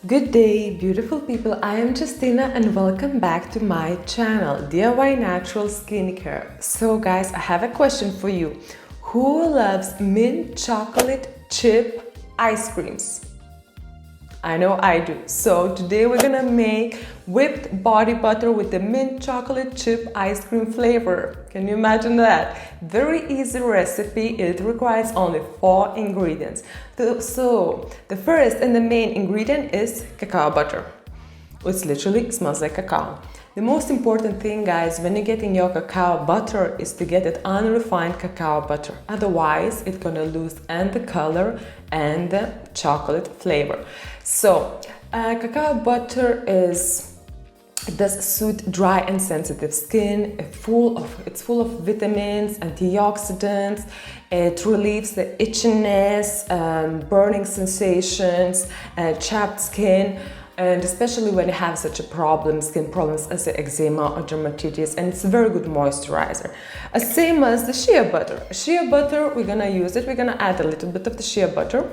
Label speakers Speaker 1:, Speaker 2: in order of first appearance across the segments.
Speaker 1: Good day, beautiful people. I am Justina and welcome back to my channel, DIY Natural Skincare. So guys, I have a question for you. Who loves mint chocolate chip ice creams? I know I do. So today we're gonna make whipped body butter with the mint chocolate chip ice cream flavor. Can you imagine that? Very easy recipe. It requires only 4 ingredients. So the first and the main ingredient is cacao butter, which literally smells like cacao. The most important thing, guys, when you're getting your cacao butter is to get it unrefined cacao butter. Otherwise, it's gonna lose and the color and the chocolate flavor. So, cacao butter does soothe dry and sensitive skin. It's full of vitamins, antioxidants. It relieves the itchiness, burning sensations, chapped skin. And especially when you have such a skin problems as the eczema or dermatitis, and it's a very good moisturizer. Same as the shea butter. Shea butter, we're gonna use it. We're gonna add a little bit of the shea butter.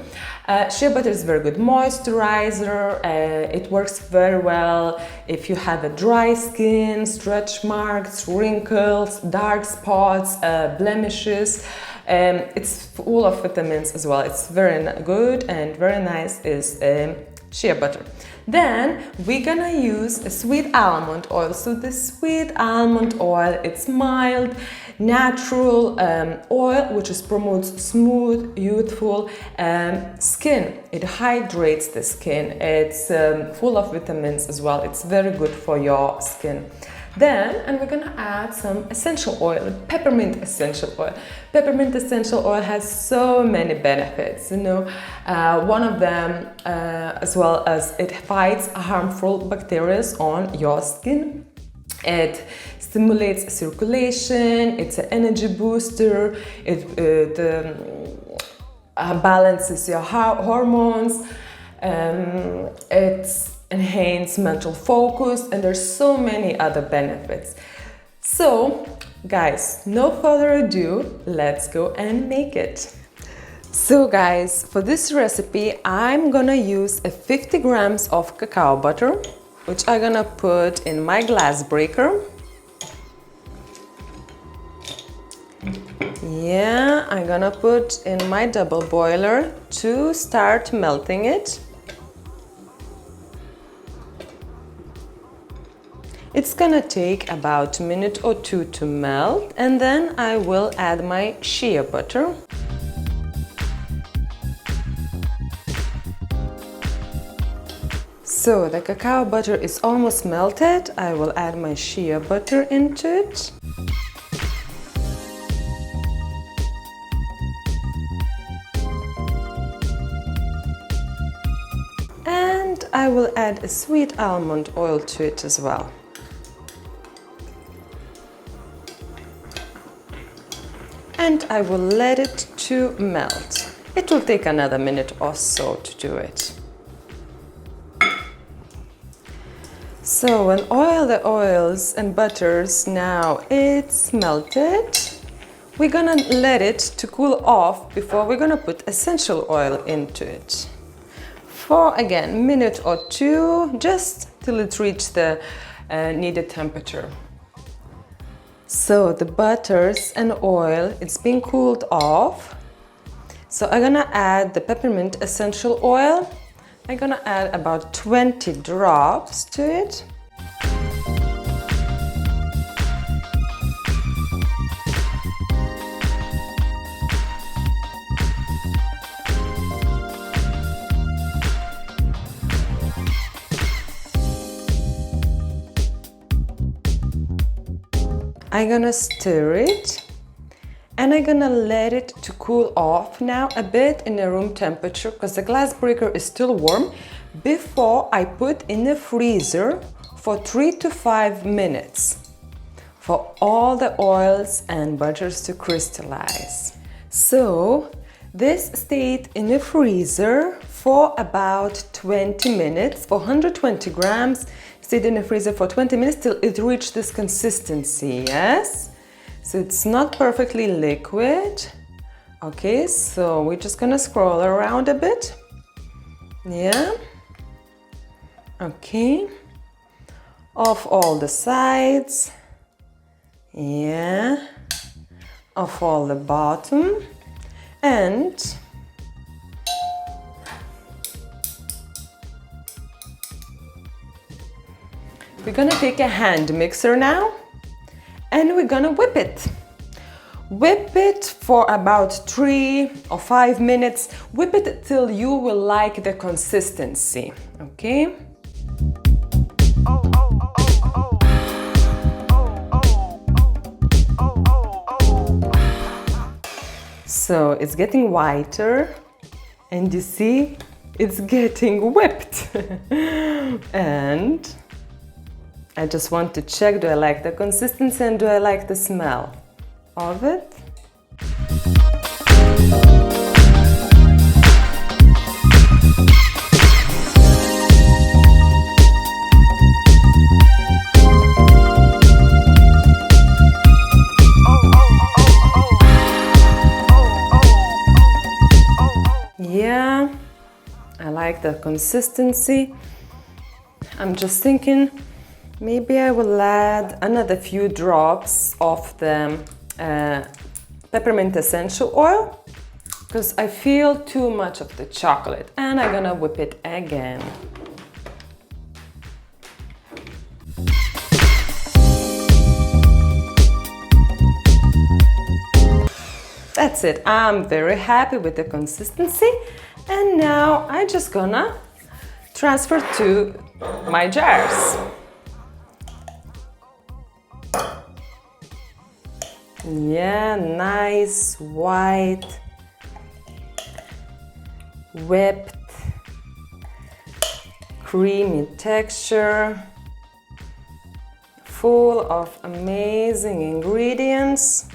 Speaker 1: Shea butter is a very good moisturizer. It works very well if you have a dry skin, stretch marks, wrinkles, dark spots, blemishes. It's full of vitamins as well. It's very good and very nice is shea butter. Then we're gonna use a sweet almond oil. So the sweet almond oil, it's mild, natural oil which promotes smooth, youthful skin. It hydrates the skin. It's full of vitamins as well. It's very good for your skin. And we're gonna add some essential oil, peppermint essential oil. Peppermint essential oil has so many benefits, one of them as well as it fights harmful bacteria on your skin. It stimulates circulation, it's an energy booster, it balances your hormones, it's enhance mental focus, and there's so many other benefits. So guys, no further ado, let's go and make it. So guys, for this recipe I'm gonna use 50 grams of cacao butter, which I'm gonna put in my glass breaker. I'm gonna put in my double boiler to start melting it. It's gonna take about a minute or 2 to melt, and then I will add my shea butter. So the cacao butter is almost melted. I will add my shea butter into it. And I will add a sweet almond oil to it as well. And I will let it to melt. It will take another minute or so to do it. So when the oils and butters now it's melted, we're gonna let it to cool off before we're gonna put essential oil into it. For again, minute or 2, just till it reaches the needed temperature. So the butters and oil, it's been cooled off. So I'm gonna add the peppermint essential oil. I'm gonna add about 20 drops to it. I'm gonna stir it and I'm gonna let it to cool off now a bit in the room temperature, because the glass breaker is still warm, before I put in the freezer for 3 to 5 minutes for all the oils and butters to crystallize. So this stayed in the freezer for about 20 minutes, for 120 grams. Stayed in the freezer for 20 minutes till it reached this consistency, yes? So it's not perfectly liquid. Okay, so we're just gonna scroll around a bit. Yeah. Okay, off all the sides, yeah, off all the bottom, and we're gonna take a hand mixer now and we're gonna whip it. Whip it for about 3 or 5 minutes. Whip it till you will like the consistency, okay? So it's getting whiter and you see it's getting whipped. And I just want to check, do I like the consistency and do I like the smell of it? Yeah, I like the consistency. I'm just thinking maybe I will add another few drops of the Peppermint Essential Oil because I feel too much of the chocolate, and I'm gonna whip it again. That's it. I'm very happy with the consistency, and now I'm just gonna transfer to my jars. Yeah, nice white, whipped, creamy texture, full of amazing ingredients.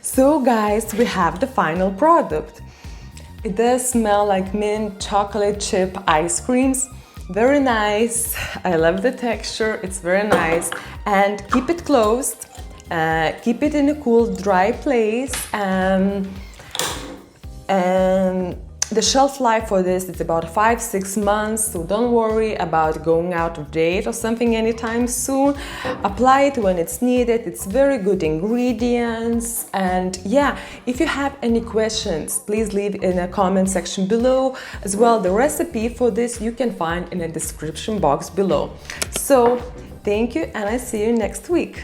Speaker 1: So guys, we have the final product. It does smell like mint chocolate chip ice creams. Very nice. I love the texture. It's very nice. And keep it closed. Keep it in a cool, dry place. And the shelf life for this is about 5-6 months, so don't worry about going out of date or something anytime soon. Apply it when it's needed. It's very good ingredients. And yeah, if you have any questions, please leave in a comment section below. As well, the recipe for this you can find in the description box below. So thank you, and I see you next week.